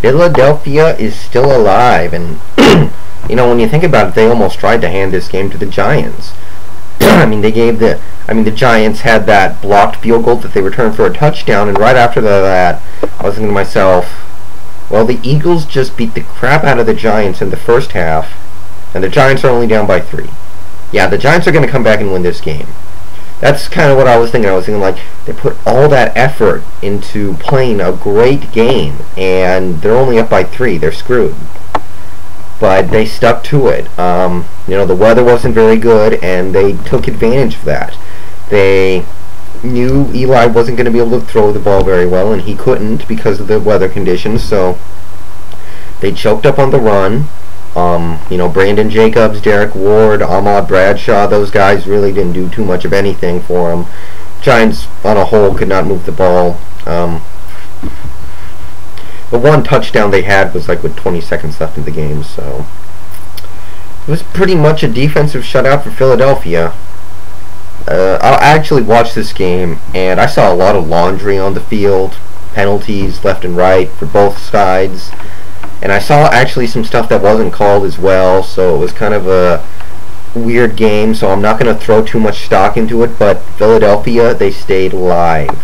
Philadelphia is still alive, and when you think about it, they almost tried to hand this game to the Giants. The Giants had that blocked field goal that they returned for a touchdown, and right after that, I was thinking to myself, well, the Eagles just beat the crap out of the Giants in the first half, and the Giants are only down by 3. Yeah, the Giants are going to come back and win this game. That's kind of what I was thinking. I was thinking, like, they put all that effort into playing a great game, and they're only up by 3. They're screwed. But they stuck to it. The weather wasn't very good, and they took advantage of that. They knew Eli wasn't going to be able to throw the ball very well, and he couldn't because of the weather conditions, so they choked up on the run. Brandon Jacobs, Derek Ward, Ahmad Bradshaw, those guys really didn't do too much of anything for them. Giants, on a whole, could not move the ball. The one touchdown they had was like with 20 seconds left in the game, so it was pretty much a defensive shutout for Philadelphia. I actually watched this game, and I saw a lot of laundry on the field, penalties left and right for both sides, and I saw actually some stuff that wasn't called as well, so it was kind of a weird game, so I'm not going to throw too much stock into it, but Philadelphia, they stayed alive.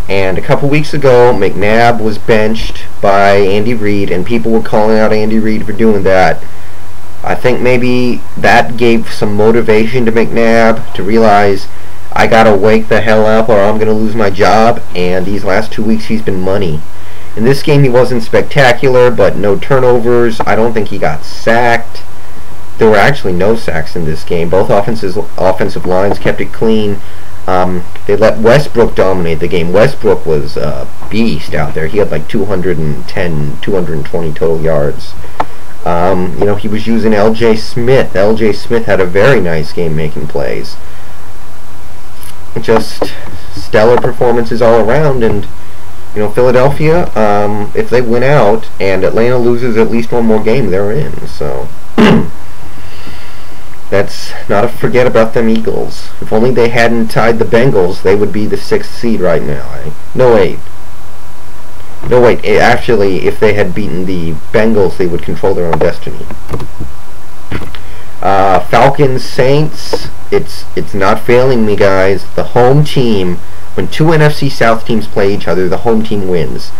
And a couple weeks ago, McNabb was benched by Andy Reid, and people were calling out Andy Reid for doing that. I think maybe that gave some motivation to McNabb to realize, I gotta wake the hell up or I'm gonna lose my job, and these last 2 weeks he's been money. In this game he wasn't spectacular, but no turnovers. I don't think he got sacked. There were actually no sacks in this game. Both offensive lines kept it clean. They let Westbrook dominate the game. Westbrook was a beast out there. He had like 210, 220 total yards. He was using L.J. Smith. L.J. Smith had a very nice game making plays. Just stellar performances all around, and Philadelphia, if they win out and Atlanta loses at least one more game, they're in. So let's not forget about them Eagles. If only they hadn't tied the Bengals, they would be the 6th seed right now. No, wait. Actually, if they had beaten the Bengals, they would control their own destiny. Falcons, Saints, it's not failing me, guys. The home team, when two NFC South teams play each other, the home team wins.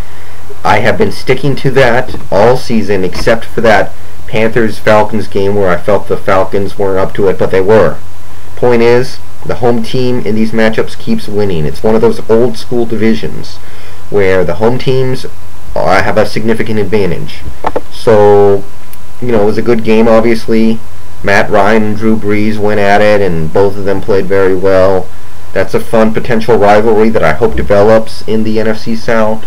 I have been sticking to that all season, except for that Panthers-Falcons game where I felt the Falcons weren't up to it, but they were. Point is, the home team in these matchups keeps winning. It's one of those old school divisions where the home teams have a significant advantage. So, it was a good game, obviously. Matt Ryan and Drew Brees went at it, and both of them played very well. That's a fun potential rivalry that I hope develops in the NFC South.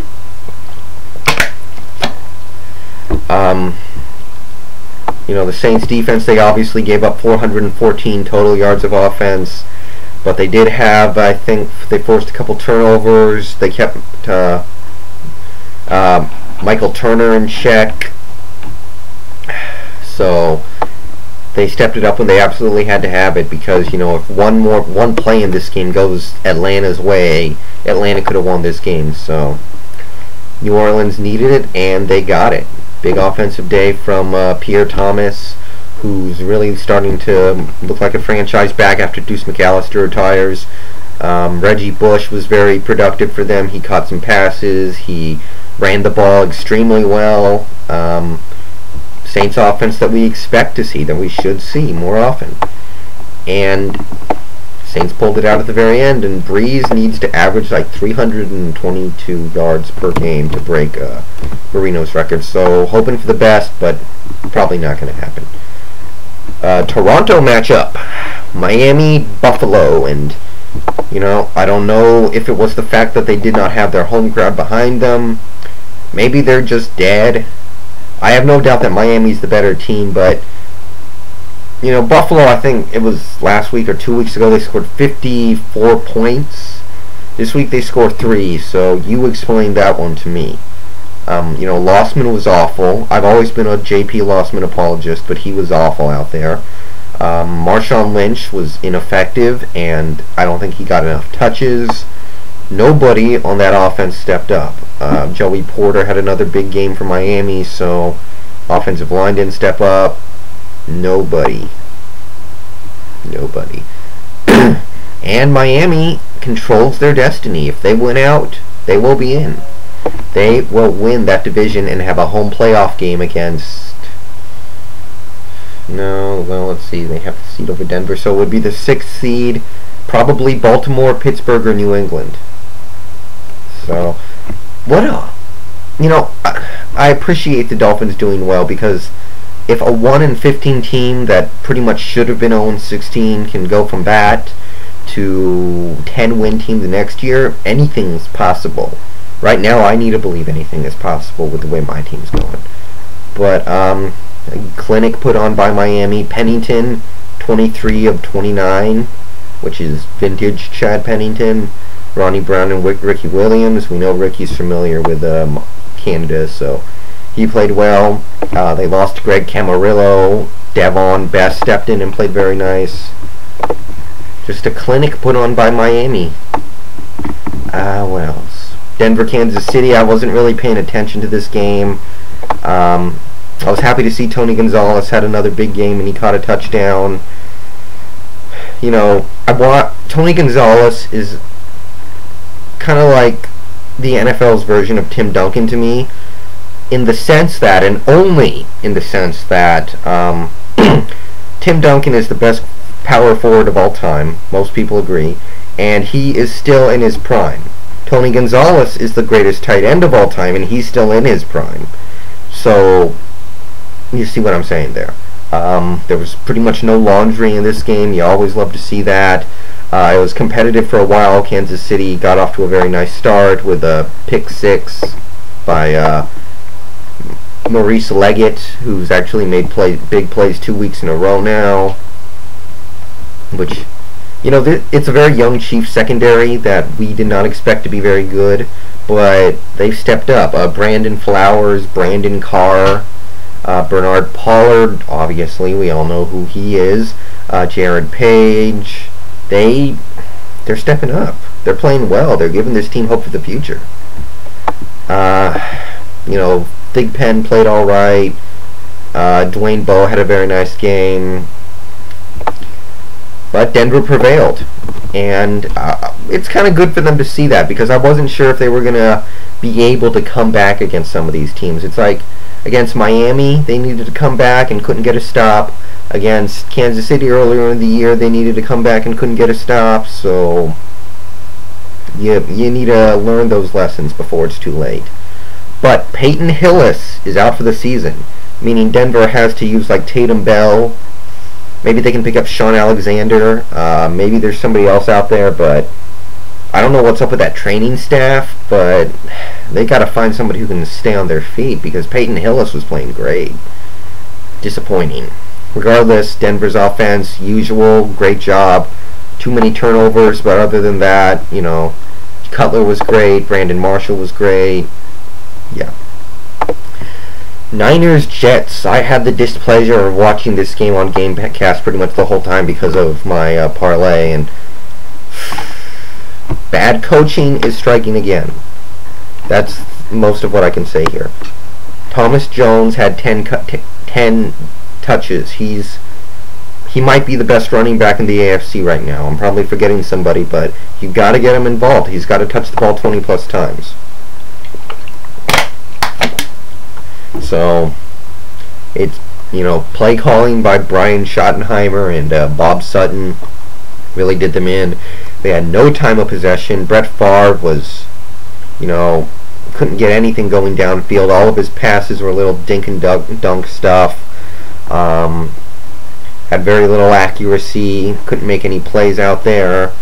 The Saints defense, they obviously gave up 414 total yards of offense, but they did have, I think, they forced a couple turnovers. They kept Michael Turner in check. So they stepped it up when they absolutely had to have it, because if one play in this game goes Atlanta's way, Atlanta could have won this game. So New Orleans needed it, and they got it. Big offensive day from Pierre Thomas, who's really starting to look like a franchise back after Deuce McAllister retires. Reggie Bush was very productive for them. He caught some passes. He ran the ball extremely well. Saints offense that we expect to see, that we should see more often. And Saints pulled it out at the very end, and Breeze needs to average like 322 yards per game to break Marino's record. So hoping for the best, but probably not going to happen. Toronto matchup, Miami, Buffalo, and I don't know if it was the fact that they did not have their home crowd behind them. Maybe they're just dead. I have no doubt that Miami's the better team, but Buffalo, I think it was last week or 2 weeks ago, they scored 54 points. This week they scored 3, so you explain that one to me. Lossman was awful. I've always been a J.P. Lossman apologist, but he was awful out there. Marshawn Lynch was ineffective, and I don't think he got enough touches. nobody on that offense stepped up. Joey Porter had another big game for Miami, so offensive line didn't step up. Nobody. And Miami controls their destiny. If they win out, they will be in. They will win that division and have a home playoff game against... No, well, let's see. They have the seed over Denver, so it would be the 6th seed. Probably Baltimore, Pittsburgh, or New England. So, what a... You know, I appreciate the Dolphins doing well, because if a 1-15 team that pretty much should have been 0-16 can go from that to 10-win team the next year, anything's possible. Right now, I need to believe anything is possible with the way my team's going. But, a clinic put on by Miami. Pennington, 23 of 29, which is vintage Chad Pennington. Ronnie Brown and Ricky Williams. We know Ricky's familiar with Canada, so he played well. They lost Greg Camarillo. Devon Best stepped in and played very nice. Just a clinic put on by Miami. What else? Denver, Kansas City. I wasn't really paying attention to this game. I was happy to see Tony Gonzalez had another big game and he caught a touchdown. You know, Tony Gonzalez is kind of like the NFL's version of Tim Duncan to me, in the sense that, and only in the sense that, Tim Duncan is the best power forward of all time. Most people agree. And he is still in his prime. Tony Gonzalez is the greatest tight end of all time, and he's still in his prime. So, you see what I'm saying there. There was pretty much no laundry in this game. You always love to see that. It was competitive for a while. Kansas City got off to a very nice start with a pick 6 by Maurice Leggett, who's actually made big plays 2 weeks in a row now. Which, you know, it's a very young Chiefs secondary that we did not expect to be very good, but they've stepped up. Brandon Flowers, Brandon Carr, Bernard Pollard, obviously, we all know who he is. Jared Page. They're stepping up. They're playing well. They're giving this team hope for the future. You know, Big Pen played all right. Dwayne Bowe had a very nice game. But Denver prevailed. And it's kind of good for them to see that, because I wasn't sure if they were going to be able to come back against some of these teams. It's like against Miami, they needed to come back and couldn't get a stop. Against Kansas City earlier in the year, they needed to come back and couldn't get a stop. So you need to learn those lessons before it's too late. But Peyton Hillis is out for the season, meaning Denver has to use like Tatum Bell. Maybe they can pick up Sean Alexander. Maybe there's somebody else out there, but I don't know what's up with that training staff. But they got to find somebody who can stay on their feet, because Peyton Hillis was playing great. Disappointing. Regardless, Denver's offense, usual, great job. Too many turnovers, but other than that, you know, Cutler was great. Brandon Marshall was great. Yeah. Niners Jets. I had the displeasure of watching this game on Gamecast pretty much the whole time because of my parlay, and bad coaching is striking again. That's most of what I can say here. Thomas Jones had 10 touches. He might be the best running back in the AFC right now. I'm probably forgetting somebody, but you got to get him involved. He's got to touch the ball 20 plus times. So it's, you know, play calling by Brian Schottenheimer and Bob Sutton really did them in. They had no time of possession. Brett Favre was, you know, couldn't get anything going downfield. All of his passes were little dink and dunk stuff. Had very little accuracy. Couldn't make any plays out there.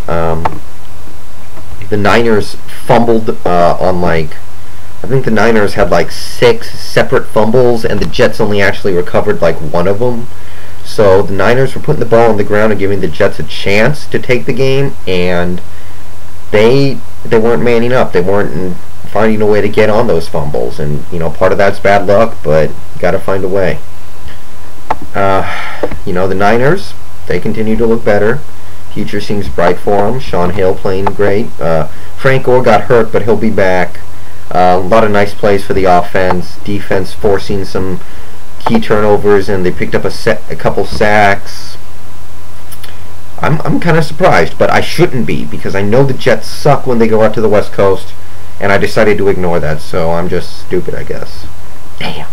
The Niners fumbled on like, I think the Niners had like 6 separate fumbles, and the Jets only actually recovered like 1 of them. So the Niners were putting the ball on the ground and giving the Jets a chance to take the game, and they weren't manning up. They weren't finding a way to get on those fumbles, and you know, part of that's bad luck, but you got to find a way. You know, the Niners, they continue to look better. Future seems bright for him. Sean Hale playing great. Frank Gore got hurt, but he'll be back. A lot of nice plays for the offense. Defense forcing some key turnovers, and they picked up a couple sacks. I'm kind of surprised, but I shouldn't be, because I know the Jets suck when they go out to the West Coast, and I decided to ignore that, so I'm just stupid, I guess. Damn.